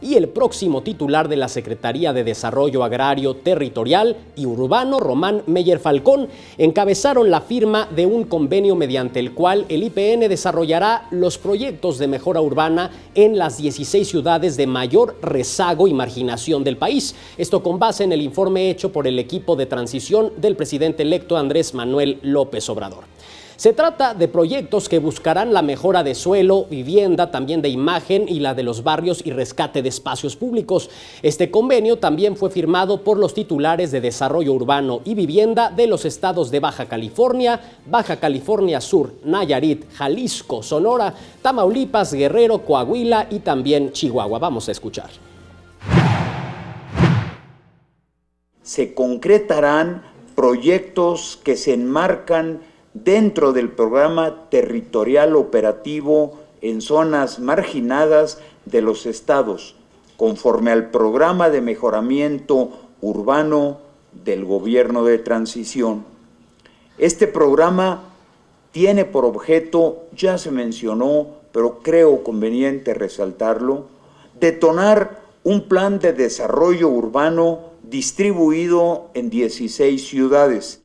y el próximo titular de la Secretaría de Desarrollo Agrario, Territorial y Urbano, Román Meyer Falcón, encabezaron la firma de un convenio mediante el cual el IPN desarrollará los proyectos de mejora urbana en las 16 ciudades de mayor rezago y marginación del país. Esto con base en el informe hecho por el equipo de transición del presidente electo Andrés Manuel López Obrador. Se trata de proyectos que buscarán la mejora de suelo, vivienda, también de imagen y la de los barrios y rescate de espacios públicos. Este convenio también fue firmado por los titulares de Desarrollo Urbano y Vivienda de los estados de Baja California Sur, Nayarit, Jalisco, Sonora, Tamaulipas, Guerrero, Coahuila y también Chihuahua. Vamos a escuchar. Se concretarán proyectos que se enmarcan dentro del programa territorial operativo en zonas marginadas de los estados, conforme al programa de mejoramiento urbano del gobierno de transición. Este programa tiene por objeto, ya se mencionó, pero creo conveniente resaltarlo, detonar un plan de desarrollo urbano distribuido en 16 ciudades,